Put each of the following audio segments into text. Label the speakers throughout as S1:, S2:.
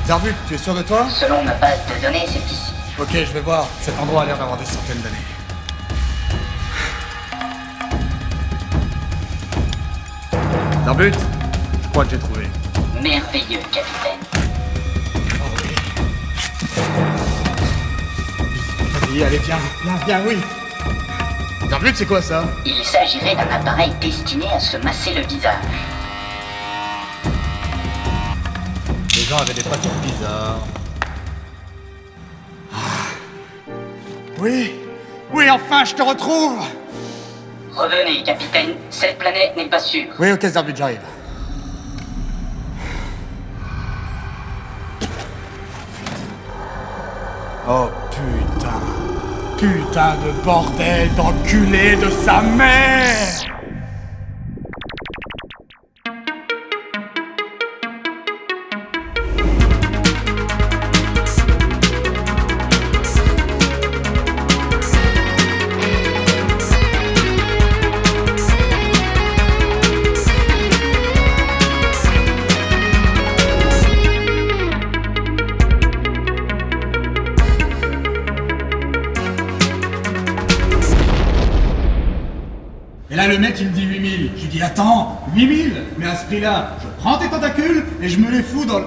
S1: Zarbut, tu es sûr de toi?
S2: Selon ma base de données, c'est ici.
S1: Ok, je vais voir. Cet endroit a l'air d'avoir des centaines d'années. Zarbut, je crois que j'ai trouvé.
S2: Merveilleux, capitaine.
S1: Oh oui. Vas-y, allez, viens, oui. Zarbut, c'est quoi ça?
S2: Il s'agirait d'un appareil destiné à se masser le visage.
S1: Les gens avaient des pratiques bizarres. Oui, enfin, je te retrouve.
S2: Revenez, capitaine. Cette planète n'est pas sûre.
S1: Oui, ok, Zarbut, j'arrive. Oh putain. Putain de bordel d'enculé de sa mère. Et là, le mec, il me dit 8000. Je lui dis, attends, 8000? Mais à ce prix-là, je prends tes tentacules et je me les fous dans le...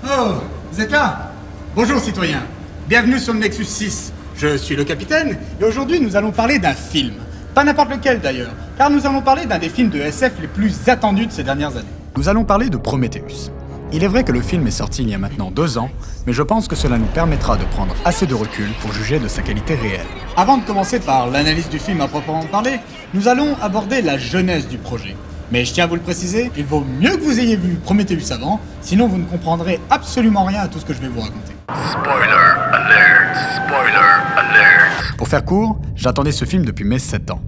S1: Oh, vous êtes là? Bonjour, citoyens. Bienvenue sur le Nexus 6. Je suis le capitaine, et aujourd'hui, nous allons parler d'un film. Pas n'importe lequel, d'ailleurs, car nous allons parler d'un des films de SF les plus attendus de ces dernières années. Nous allons parler de Prometheus. Il est vrai que le film est sorti il y a maintenant 2 ans, mais je pense que cela nous permettra de prendre assez de recul pour juger de sa qualité réelle. Avant de commencer par l'analyse du film à proprement parler, nous allons aborder la genèse du projet. Mais je tiens à vous le préciser, il vaut mieux que vous ayez vu Prometheus avant, sinon vous ne comprendrez absolument rien à tout ce que je vais vous raconter.
S3: Spoiler alert! Spoiler alert!
S1: Pour faire court, j'attendais ce film depuis mes 7 ans.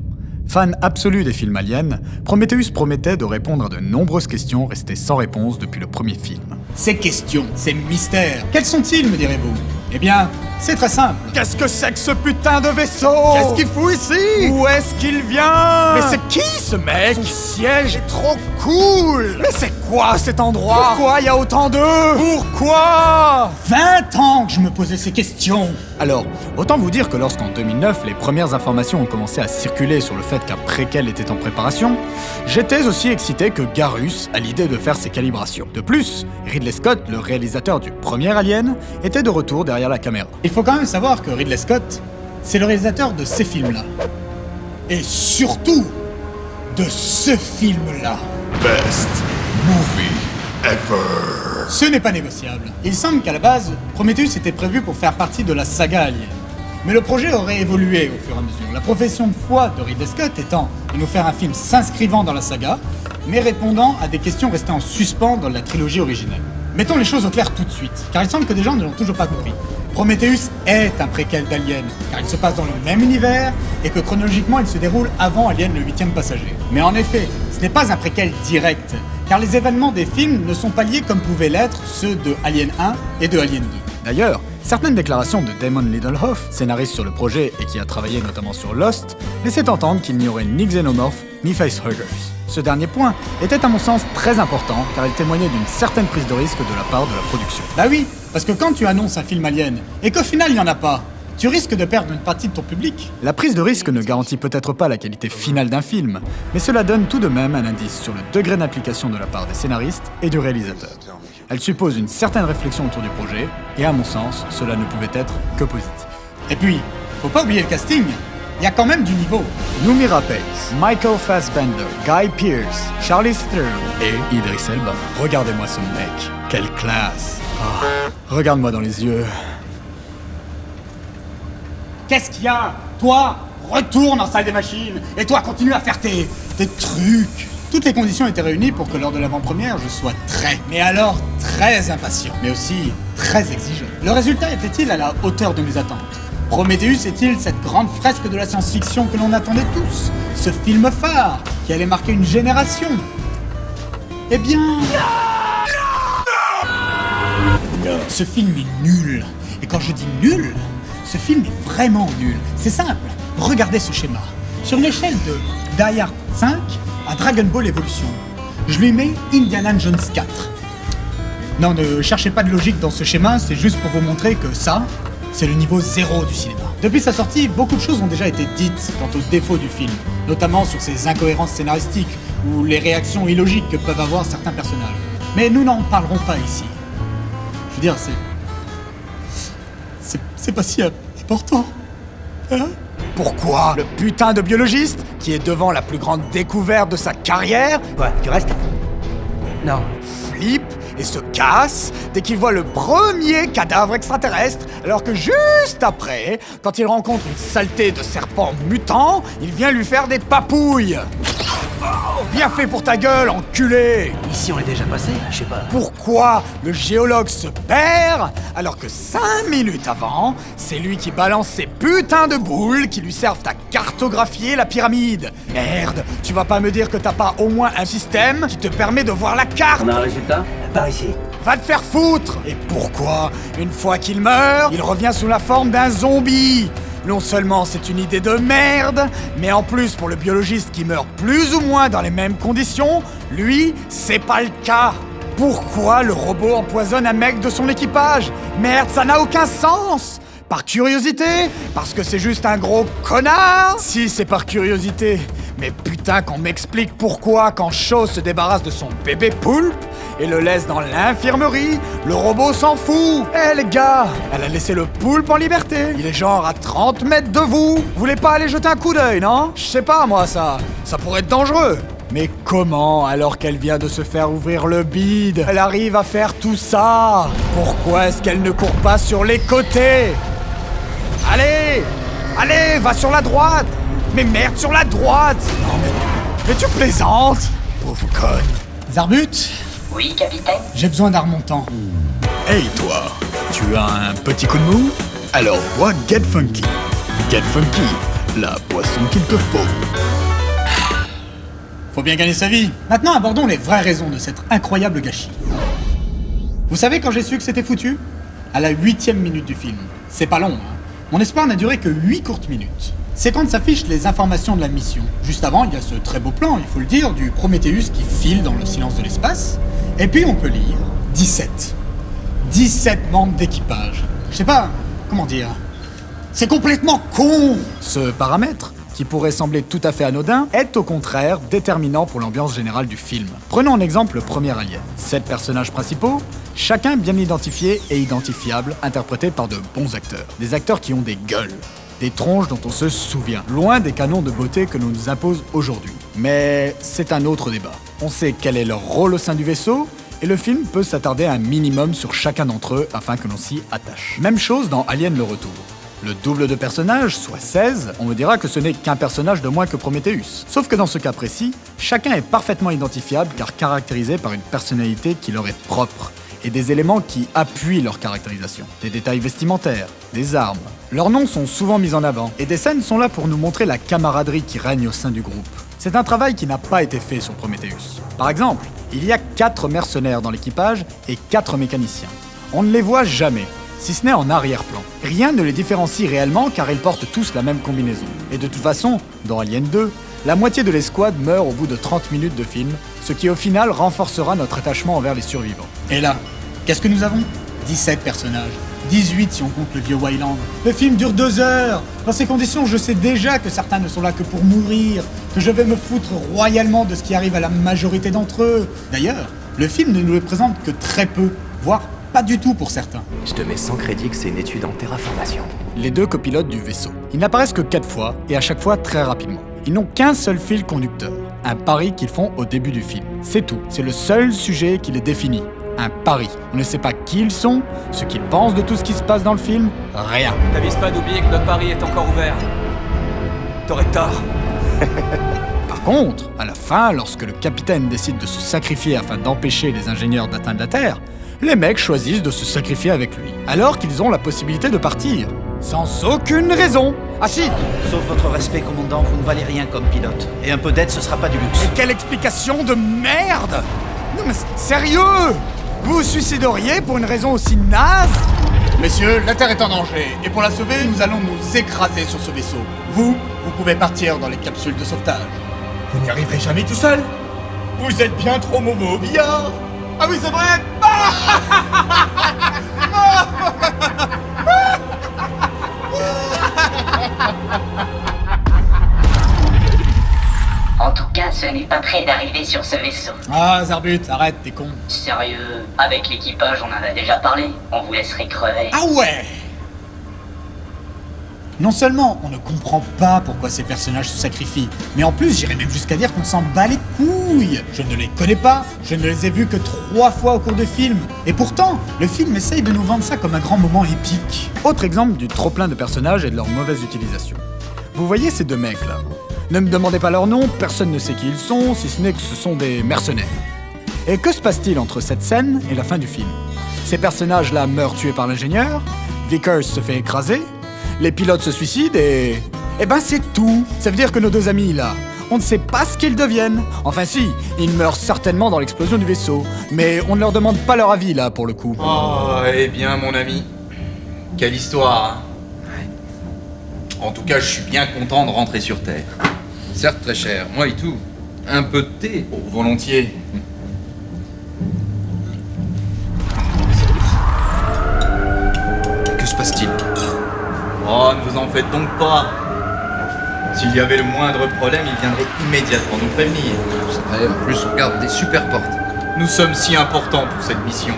S1: Fan absolu des films aliens, Prometheus promettait de répondre à de nombreuses questions restées sans réponse depuis le premier film. Ces questions, ces mystères, quels sont-ils, me direz-vous? Eh bien, c'est très simple. Qu'est-ce que c'est que ce putain de vaisseau? Qu'est-ce qu'il fout ici? Où est-ce qu'il vient? Mais c'est qui ce mec? Son siège est trop cool! Mais c'est quoi cet endroit? Pourquoi il y a autant d'eux? Pourquoi? 20 ans que je me posais ces questions! Alors, autant vous dire que lorsqu'en 2009, les premières informations ont commencé à circuler sur le fait qu'un préquel était en préparation, j'étais aussi excité que Garrus a l'idée de faire ses calibrations. De plus, Ridley Scott, le réalisateur du premier Alien, était de retour derrière la caméra. Il faut quand même savoir que Ridley Scott, c'est le réalisateur de ces films-là. Et surtout, de ce film-là.
S3: Best movie ever!
S1: Ce n'est pas négociable. Il semble qu'à la base, Prometheus était prévu pour faire partie de la saga Alien. Mais le projet aurait évolué au fur et à mesure. La profession de foi de Ridley Scott étant de nous faire un film s'inscrivant dans la saga, mais répondant à des questions restées en suspens dans la trilogie originelle. Mettons les choses au clair tout de suite, car il semble que des gens ne l'ont toujours pas compris. Prometheus est un préquel d'Alien, car il se passe dans le même univers et que chronologiquement il se déroule avant Alien le 8e passager. Mais en effet, ce n'est pas un préquel direct, car les événements des films ne sont pas liés comme pouvaient l'être ceux de Alien 1 et de Alien 2. D'ailleurs, certaines déclarations de Damon Lindelof, scénariste sur le projet et qui a travaillé notamment sur Lost, laissaient entendre qu'il n'y aurait ni xénomorphes ni facehuggers. Ce dernier point était à mon sens très important car il témoignait d'une certaine prise de risque de la part de la production. Bah oui, parce que quand tu annonces un film alien et qu'au final il n'y en a pas, tu risques de perdre une partie de ton public. La prise de risque ne garantit peut-être pas la qualité finale d'un film, mais cela donne tout de même un indice sur le degré d'implication de la part des scénaristes et du réalisateur. Elle suppose une certaine réflexion autour du projet, et à mon sens, cela ne pouvait être que positif. Et puis, faut pas oublier le casting, il y a quand même du niveau. Noomi Rapace, Michael Fassbender, Guy Pearce, Charlize Theron et Idris Elba. Regardez-moi ce mec, quelle classe. Oh, regarde-moi dans les yeux. Qu'est-ce qu'il y a? Toi, retourne en salle des machines, et toi, continue à faire tes trucs. Toutes les conditions étaient réunies pour que lors de l'avant-première, je sois mais alors très impatient, mais aussi très exigeant. Le résultat était-il à la hauteur de mes attentes? Prometheus est-il cette grande fresque de la science-fiction que l'on attendait tous? Ce film phare qui allait marquer une génération? Eh bien... Ce film est nul. Et quand je dis nul, ce film est vraiment nul. C'est simple, regardez ce schéma. Sur une échelle de Die Hard 5 à Dragon Ball Evolution, je lui mets Indiana Jones 4. Non, ne cherchez pas de logique dans ce schéma, c'est juste pour vous montrer que ça, c'est le niveau 0 du cinéma. Depuis sa sortie, beaucoup de choses ont déjà été dites quant aux défauts du film, notamment sur ses incohérences scénaristiques ou les réactions illogiques que peuvent avoir certains personnages. Mais nous n'en parlerons pas ici. Je veux dire, c'est pas si important. Hein? Pourquoi le putain de biologiste, qui est devant la plus grande découverte de sa carrière...
S4: Quoi, tu restes? Non.
S1: Flippe et se casse dès qu'il voit le premier cadavre extraterrestre, alors que juste après, quand il rencontre une saleté de serpent mutant, il vient lui faire des papouilles. Oh, bien fait pour ta gueule, enculé!
S4: Ici on est déjà passé, je sais pas.
S1: Pourquoi le géologue se perd alors que 5 minutes avant, c'est lui qui balance ces putains de boules qui lui servent à cartographier la pyramide? Merde, tu vas pas me dire que t'as pas au moins un système qui te permet de voir la carte?
S4: On a un résultat? Par ici.
S1: Va te faire foutre! Et pourquoi, une fois qu'il meurt, il revient sous la forme d'un zombie? Non seulement c'est une idée de merde, mais en plus pour le biologiste qui meurt plus ou moins dans les mêmes conditions, lui, c'est pas le cas. Pourquoi le robot empoisonne un mec de son équipage? Merde, ça n'a aucun sens! Par curiosité? Parce que c'est juste un gros connard? Si, c'est par curiosité. Mais putain qu'on m'explique pourquoi quand Shaw se débarrasse de son bébé poulpe et le laisse dans l'infirmerie, le robot s'en fout. Eh les gars, elle a laissé le poulpe en liberté. Il est genre à 30 mètres de vous. Vous voulez pas aller jeter un coup d'œil, non? Je sais pas moi ça pourrait être dangereux. Mais comment, alors qu'elle vient de se faire ouvrir le bide, elle arrive à faire tout ça? Pourquoi est-ce qu'elle ne court pas sur les côtés? Allez! Allez, va sur la droite! Mais merde, sur la droite! Non mais tu plaisantes? Pauvre conne. Zarbut?
S2: Oui, capitaine?
S1: J'ai besoin d'un remontant.
S3: Hey toi, tu as un petit coup de mou? Alors bois Get Funky. Get Funky, la boisson qu'il te faut.
S1: Faut bien gagner sa vie. Maintenant, abordons les vraies raisons de cet incroyable gâchis. Vous savez quand j'ai su que c'était foutu? À la 8e minute du film. C'est pas long, hein. Mon espoir n'a duré que 8 courtes minutes. C'est quand s'affichent les informations de la mission. Juste avant, il y a ce très beau plan, il faut le dire, du Prometheus qui file dans le silence de l'espace. Et puis on peut lire 17. 17 membres d'équipage. Je sais pas, comment dire. C'est complètement con! Ce paramètre, qui pourrait sembler tout à fait anodin, est au contraire déterminant pour l'ambiance générale du film. Prenons en exemple le premier Alien. 7 personnages principaux, chacun bien identifié et identifiable, interprétés par de bons acteurs. Des acteurs qui ont des gueules, des tronches dont on se souvient, loin des canons de beauté que l'on nous impose aujourd'hui. Mais c'est un autre débat. On sait quel est leur rôle au sein du vaisseau, et le film peut s'attarder un minimum sur chacun d'entre eux afin que l'on s'y attache. Même chose dans Alien le Retour. Le double de personnages, soit 16, on me dira que ce n'est qu'un personnage de moins que Prometheus. Sauf que dans ce cas précis, chacun est parfaitement identifiable car caractérisé par une personnalité qui leur est propre et des éléments qui appuient leur caractérisation. Des détails vestimentaires, des armes. Leurs noms sont souvent mis en avant et des scènes sont là pour nous montrer la camaraderie qui règne au sein du groupe. C'est un travail qui n'a pas été fait sur Prometheus. Par exemple, il y a 4 mercenaires dans l'équipage et 4 mécaniciens. On ne les voit jamais, si ce n'est en arrière-plan. Rien ne les différencie réellement car ils portent tous la même combinaison. Et de toute façon, dans Alien 2, la moitié de l'escouade meurt au bout de 30 minutes de film, ce qui au final renforcera notre attachement envers les survivants. Et là, qu'est-ce que nous avons? 17 personnages. 18 si on compte le vieux Wayland. Le film dure 2 heures. Dans ces conditions, je sais déjà que certains ne sont là que pour mourir, que je vais me foutre royalement de ce qui arrive à la majorité d'entre eux. D'ailleurs, le film ne nous le présente que très peu, voire pas du tout pour certains.
S5: Je te mets sans crédit que c'est une étude en terraformation.
S1: Les 2 copilotes du vaisseau. Ils n'apparaissent que 4 fois, et à chaque fois très rapidement. Ils n'ont qu'un seul fil conducteur, un pari qu'ils font au début du film. C'est tout, c'est le seul sujet qui les définit. Un pari. On ne sait pas qui ils sont, ce qu'ils pensent de tout ce qui se passe dans le film, rien.
S6: T'avises pas d'oublier que notre pari est encore ouvert. T'aurais tort.
S1: Par contre, à la fin, lorsque le capitaine décide de se sacrifier afin d'empêcher les ingénieurs d'atteindre la Terre, les mecs choisissent de se sacrifier avec lui, alors qu'ils ont la possibilité de partir. Sans aucune raison. Ah si!
S4: Sauf votre respect, commandant, vous ne valez rien comme pilote. Et un peu d'aide, ce sera pas du luxe.
S1: Mais quelle explication de merde! Non mais sérieux! Vous vous suicideriez pour une raison aussi naze? Messieurs, la Terre est en danger, et pour la sauver, nous allons nous écraser sur ce vaisseau. Vous pouvez partir dans les capsules de sauvetage. Vous n'y arriverez jamais tout seul? Vous êtes bien trop mauvais au billard! Ah oui, c'est vrai!
S2: En tout cas, ce n'est pas près d'arriver sur ce vaisseau.
S1: Ah, Zarbut, arrête, t'es con.
S2: Sérieux, avec l'équipage, on en a déjà parlé. On vous laisserait crever.
S1: Ah ouais! Non seulement on ne comprend pas pourquoi ces personnages se sacrifient, mais en plus j'irais même jusqu'à dire qu'on s'en bat les couilles. Je ne les connais pas, je ne les ai vus que 3 fois au cours de film. Et pourtant, le film essaye de nous vendre ça comme un grand moment épique. Autre exemple du trop-plein de personnages et de leur mauvaise utilisation. Vous voyez ces 2 mecs là? Ne me demandez pas leur nom, personne ne sait qui ils sont, si ce n'est que ce sont des mercenaires. Et que se passe-t-il entre cette scène et la fin du film? Ces personnages-là meurent tués par l'ingénieur, Vickers se fait écraser, les pilotes se suicident et... Eh ben c'est tout. Ça veut dire que nos 2 amis là, on ne sait pas ce qu'ils deviennent. Enfin si, ils meurent certainement dans l'explosion du vaisseau, mais on ne leur demande pas leur avis là pour le coup.
S7: Oh, eh bien mon ami, quelle histoire, hein. En tout cas, je suis bien content de rentrer sur Terre. Certes très cher, moi et tout. Un peu de thé, oh, volontiers. Que se passe-t-il? Oh, ne vous en faites donc pas. S'il y avait le moindre problème, il viendrait immédiatement nous prévenir. C'est vrai, en plus on garde des super portes. Nous sommes si importants pour cette mission.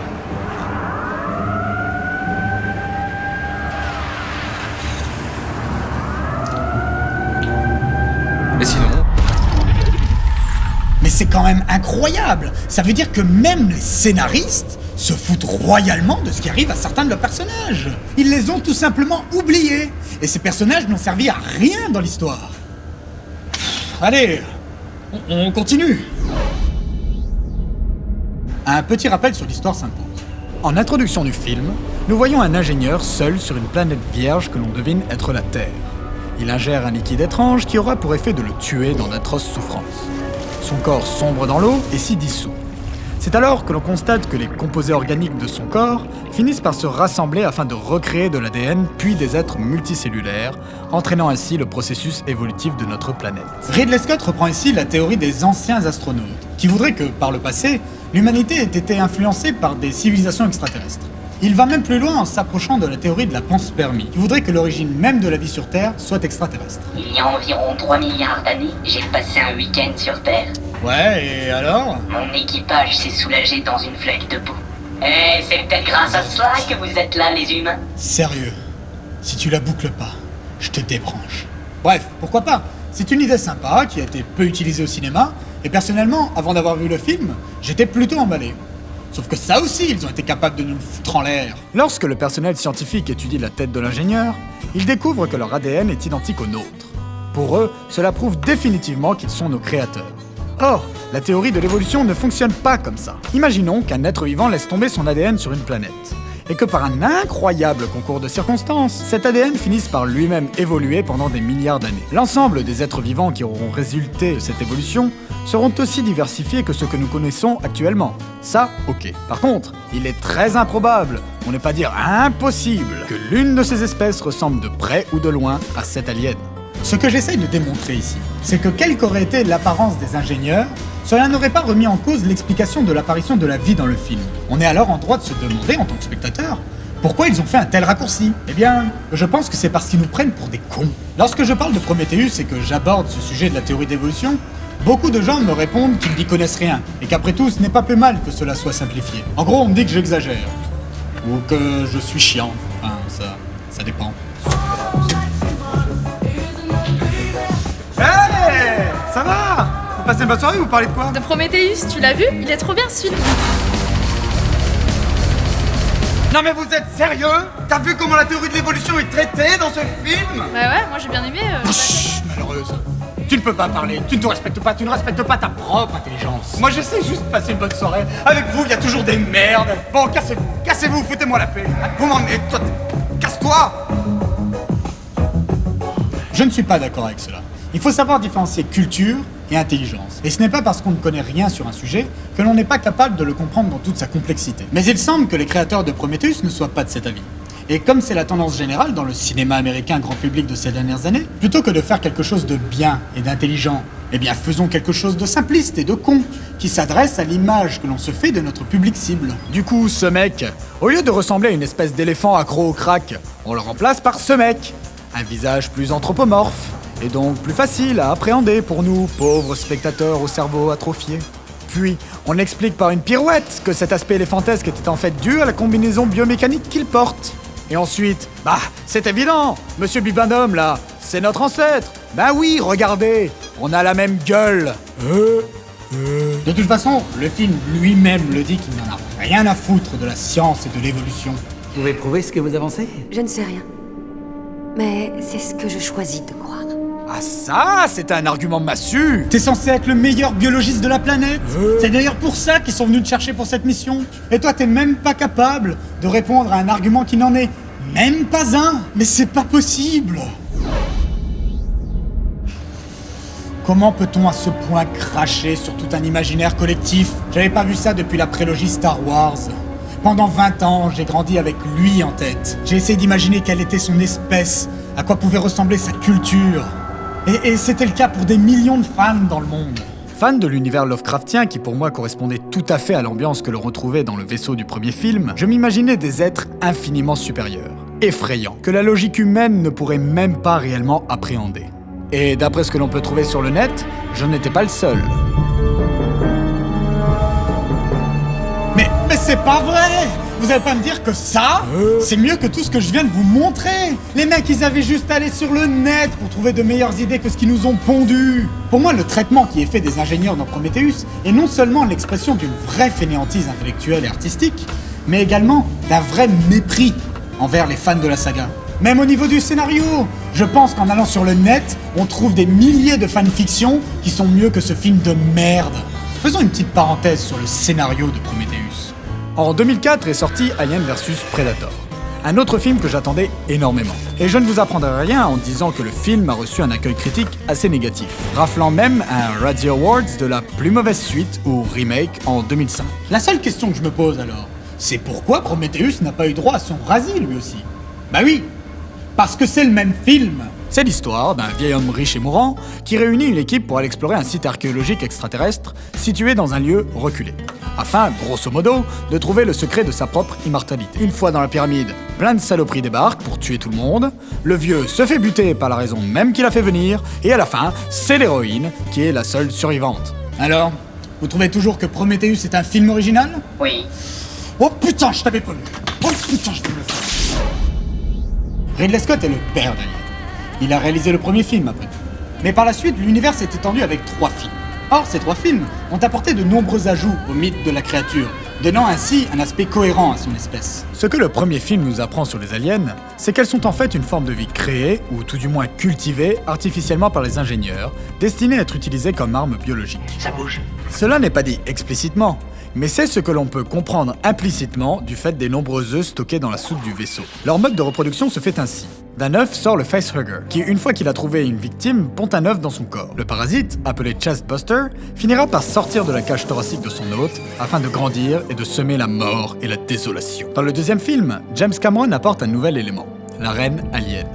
S7: Mais sinon...
S1: Mais c'est quand même incroyable. Ça veut dire que même les scénaristes se foutent royalement de ce qui arrive à certains de leurs personnages. Ils les ont tout simplement oubliés. Et ces personnages n'ont servi à rien dans l'histoire. Allez, on continue. Un petit rappel sur l'histoire s'impose. En introduction du film, nous voyons un ingénieur seul sur une planète vierge que l'on devine être la Terre. Il ingère un liquide étrange qui aura pour effet de le tuer dans d'atroces souffrances. Son corps sombre dans l'eau et s'y dissout. C'est alors que l'on constate que les composés organiques de son corps finissent par se rassembler afin de recréer de l'ADN puis des êtres multicellulaires, entraînant ainsi le processus évolutif de notre planète. Ridley Scott reprend ici la théorie des anciens astronautes, qui voudraient que, par le passé, l'humanité ait été influencée par des civilisations extraterrestres. Il va même plus loin en s'approchant de la théorie de la panspermie, qui voudrait que l'origine même de la vie sur Terre soit extraterrestre.
S2: Il y a environ 3 milliards d'années, j'ai passé un week-end sur Terre.
S1: Ouais, et alors?
S2: Mon équipage s'est soulagé dans une flaque de boue. Et c'est peut-être grâce à cela que vous êtes là, les humains.
S1: Sérieux, si tu la boucles pas, je te débranche. Bref, pourquoi pas? C'est une idée sympa qui a été peu utilisée au cinéma, et personnellement, avant d'avoir vu le film, j'étais plutôt emballé. Sauf que ça aussi, ils ont été capables de nous le foutre en l'air. Lorsque le personnel scientifique étudie la tête de l'ingénieur, ils découvrent que leur ADN est identique au nôtre. Pour eux, cela prouve définitivement qu'ils sont nos créateurs. Or, la théorie de l'évolution ne fonctionne pas comme ça. Imaginons qu'un être vivant laisse tomber son ADN sur une planète, et que par un incroyable concours de circonstances, cet ADN finisse par lui-même évoluer pendant des milliards d'années. L'ensemble des êtres vivants qui auront résulté de cette évolution seront aussi diversifiés que ceux que nous connaissons actuellement. Ça, ok. Par contre, il est très improbable, pour ne pas dire impossible, que l'une de ces espèces ressemble de près ou de loin à cet alien. Ce que j'essaye de démontrer ici, c'est que quelle qu'aurait été l'apparence des ingénieurs, cela n'aurait pas remis en cause l'explication de l'apparition de la vie dans le film. On est alors en droit de se demander, en tant que spectateur, pourquoi ils ont fait un tel raccourci. Eh bien, je pense que c'est parce qu'ils nous prennent pour des cons. Lorsque je parle de Prometheus et que j'aborde ce sujet de la théorie d'évolution, beaucoup de gens me répondent qu'ils n'y connaissent rien, et qu'après tout, ce n'est pas plus mal que cela soit simplifié. En gros, on me dit que j'exagère. Ou que je suis chiant. Enfin, ça dépend. Hey, ça va? Vous passez une bonne soirée ou vous parlez de quoi?
S8: De Prometheus, tu l'as vu? Il est trop bien ce film.
S1: Non mais vous êtes sérieux? T'as vu comment la théorie de l'évolution est traitée dans ce film?
S8: Bah ouais, moi j'ai bien aimé.
S1: Chut, malheureuse. Tu ne peux pas parler, tu ne te respectes pas, tu ne respectes pas ta propre intelligence. Moi j'essaie juste de passer une bonne soirée. Avec vous, il y a toujours des merdes. Bon, cassez-vous, foutez-moi la paix. Vous m'emmenez, toi, casse-toi. Je ne suis pas d'accord avec cela. Il faut savoir différencier culture et intelligence. Et ce n'est pas parce qu'on ne connaît rien sur un sujet que l'on n'est pas capable de le comprendre dans toute sa complexité. Mais il semble que les créateurs de Prometheus ne soient pas de cet avis. Et comme c'est la tendance générale dans le cinéma américain grand public de ces dernières années, plutôt que de faire quelque chose de bien et d'intelligent Eh bien, faisons quelque chose de simpliste et de con, qui s'adresse à l'image que l'on se fait de notre public cible.
S3: Du coup, ce mec, au lieu de ressembler à une espèce d'éléphant accro au crack, on le remplace par ce mec. Un visage plus anthropomorphe, et donc plus facile à appréhender pour nous, pauvres spectateurs au cerveau atrophié. Puis, on explique par une pirouette que cet aspect éléphantesque était en fait dû à la combinaison biomécanique qu'il porte. Et ensuite, c'est évident, Monsieur Bibendum là, c'est notre ancêtre. Oui, regardez, on a la même gueule.
S1: De toute façon, le film lui-même le dit qu'il n'en a rien à foutre de la science et de l'évolution.
S4: Vous pouvez prouver ce que vous avancez?
S9: Je ne sais rien. Mais c'est ce que je choisis de croire.
S3: Ah ça, c'est un argument massu.
S1: T'es censé être le meilleur biologiste de la planète. C'est d'ailleurs pour ça qu'ils sont venus te chercher pour cette mission. Et toi, t'es même pas capable de répondre à un argument qui n'en est même pas un. Mais c'est pas possible. Comment peut-on à ce point cracher sur tout un imaginaire collectif? J'avais pas vu ça depuis la prélogie Star Wars. Pendant 20 ans, j'ai grandi avec lui en tête. J'ai essayé d'imaginer quelle était son espèce, à quoi pouvait ressembler sa culture. Et c'était le cas pour des millions de fans dans le monde.
S3: Fan de l'univers Lovecraftien qui pour moi correspondait tout à fait à l'ambiance que l'on retrouvait dans le vaisseau du premier film, je m'imaginais des êtres infiniment supérieurs, effrayants, que la logique humaine ne pourrait même pas réellement appréhender. Et d'après ce que l'on peut trouver sur le net, je n'étais pas le seul.
S1: Mais c'est pas vrai! Vous allez pas me dire que ça, c'est mieux que tout ce que je viens de vous montrer! Les mecs, ils avaient juste à aller sur le net pour trouver de meilleures idées que ce qu'ils nous ont pondu! Pour moi, le traitement qui est fait des ingénieurs dans Prometheus est non seulement l'expression d'une vraie fainéantise intellectuelle et artistique, mais également d'un vrai mépris envers les fans de la saga. Même au niveau du scénario, je pense qu'en allant sur le net, on trouve des milliers de fanfictions qui sont mieux que ce film de merde. Faisons une petite parenthèse sur le scénario de Prometheus.
S3: En 2004 est sorti Alien vs Predator, un autre film que j'attendais énormément. Et je ne vous apprendrai rien en disant que le film a reçu un accueil critique assez négatif, raflant même un Razzie Awards de la plus mauvaise suite ou remake en 2005.
S1: La seule question que je me pose alors, c'est pourquoi Prometheus n'a pas eu droit à son Razzie lui aussi? Bah oui, parce que c'est le même film.
S3: C'est l'histoire d'un vieil homme riche et mourant qui réunit une équipe pour aller explorer un site archéologique extraterrestre situé dans un lieu reculé, afin, grosso modo, de trouver le secret de sa propre immortalité. Une fois dans la pyramide, plein de saloperies débarquent pour tuer tout le monde, le vieux se fait buter par la raison même qui l'a fait venir, et à la fin, c'est l'héroïne qui est la seule survivante.
S1: Alors, vous trouvez toujours que Prometheus est un film original?
S2: Oui.
S1: Oh putain, je t'avais pas vu. Oh putain, je vais me le faire. Ridley Scott est le père d'Alien. Il a réalisé le premier film après. Mais par la suite, l'univers s'est étendu avec 3 films. Or, ces 3 films ont apporté de nombreux ajouts au mythe de la créature, donnant ainsi un aspect cohérent à son espèce.
S3: Ce que le premier film nous apprend sur les aliens, c'est qu'elles sont en fait une forme de vie créée, ou tout du moins cultivée, artificiellement par les ingénieurs, destinée à être utilisée comme arme biologique.
S2: Ça bouge.
S3: Cela n'est pas dit explicitement, mais c'est ce que l'on peut comprendre implicitement du fait des nombreux œufs stockés dans la soupe du vaisseau. Leur mode de reproduction se fait ainsi. D'un œuf sort le facehugger, qui une fois qu'il a trouvé une victime, pond un œuf dans son corps. Le parasite, appelé chestbuster, finira par sortir de la cage thoracique de son hôte, afin de grandir et de semer la mort et la désolation. Dans le deuxième film, James Cameron apporte un nouvel élément, la reine alien.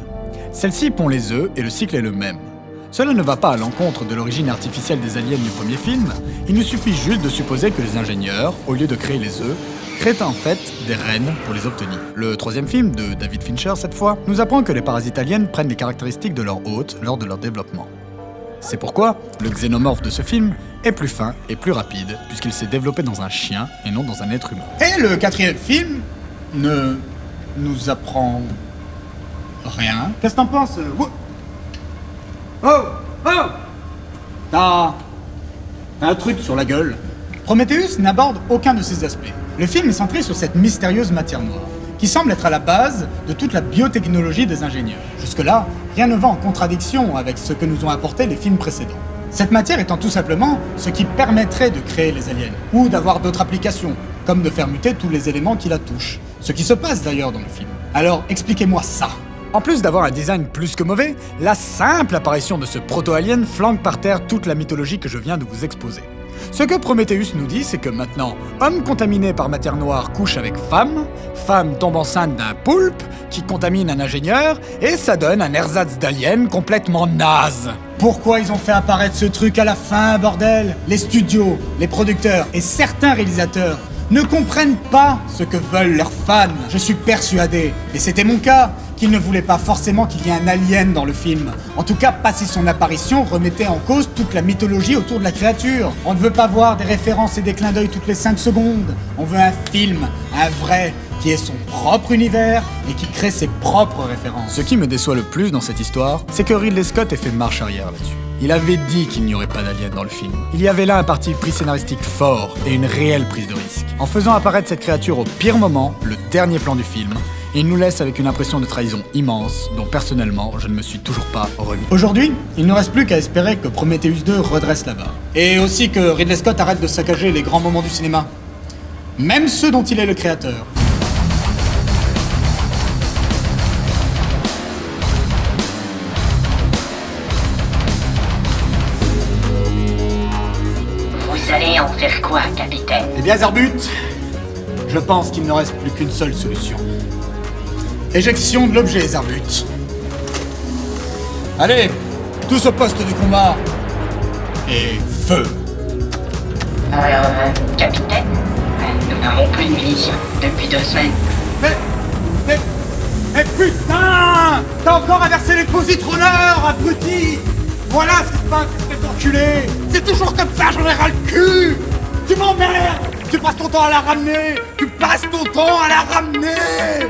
S3: Celle-ci pond les œufs et le cycle est le même. Cela ne va pas à l'encontre de l'origine artificielle des aliens du premier film, il nous suffit juste de supposer que les ingénieurs, au lieu de créer les œufs, créent en fait des reines pour les obtenir. Le troisième film, de David Fincher cette fois, nous apprend que les parasites aliens prennent les caractéristiques de leur hôte lors de leur développement. C'est pourquoi le xénomorphe de ce film est plus fin et plus rapide, puisqu'il s'est développé dans un chien et non dans un être humain.
S1: Et le 4e film ne nous apprend rien. Qu'est-ce que t'en penses? T'as un truc sur la gueule. Prometheus n'aborde aucun de ces aspects. Le film est centré sur cette mystérieuse matière noire, qui semble être à la base de toute la biotechnologie des ingénieurs. Jusque-là, rien ne va en contradiction avec ce que nous ont apporté les films précédents. Cette matière étant tout simplement ce qui permettrait de créer les aliens, ou d'avoir d'autres applications, comme de faire muter tous les éléments qui la touchent. Ce qui se passe d'ailleurs dans le film. Alors, expliquez-moi ça.
S3: En plus d'avoir un design plus que mauvais, la simple apparition de ce proto-alien flanque par terre toute la mythologie que je viens de vous exposer. Ce que Prometheus nous dit, c'est que maintenant, homme contaminé par matière noire couche avec femme, femme tombe enceinte d'un poulpe qui contamine un ingénieur, et ça donne un ersatz d'alien complètement naze.
S1: Pourquoi ils ont fait apparaître ce truc à la fin, bordel? Les studios, les producteurs et certains réalisateurs ne comprennent pas ce que veulent leurs fans. Je suis persuadé, et c'était mon cas, qu'ils ne voulaient pas forcément qu'il y ait un alien dans le film. En tout cas, pas si son apparition remettait en cause toute la mythologie autour de la créature. On ne veut pas voir des références et des clins d'œil toutes les 5 secondes. On veut un film, un vrai, qui ait son propre univers et qui crée ses propres références.
S3: Ce qui me déçoit le plus dans cette histoire, c'est que Ridley Scott ait fait marche arrière là-dessus. Il avait dit qu'il n'y aurait pas d'alien dans le film. Il y avait là un parti pris scénaristique fort et une réelle prise de risque. En faisant apparaître cette créature au pire moment, le dernier plan du film, il nous laisse avec une impression de trahison immense, dont personnellement, je ne me suis toujours pas remis.
S1: Aujourd'hui, il ne reste plus qu'à espérer que Prometheus 2 redresse la barre. Et aussi que Ridley Scott arrête de saccager les grands moments du cinéma. Même ceux dont il est le créateur.
S2: Vous allez en faire quoi, capitaine?
S1: Eh bien, Zarbut, je pense qu'il ne reste plus qu'une seule solution. Éjection de l'objet, Zarbut. Allez, tous au poste du combat. Et feu.
S2: Capitaine, nous n'avons plus de munitions depuis 2 semaines.
S1: Mais putain! T'as encore inversé les positronneurs, abruti! Voilà ce qui se passe, espèce d'enculé! C'est toujours comme ça, j'en ai ras le cul! Tu m'emmerdes! Tu passes ton temps à la ramener! Tu passes ton temps à la ramener!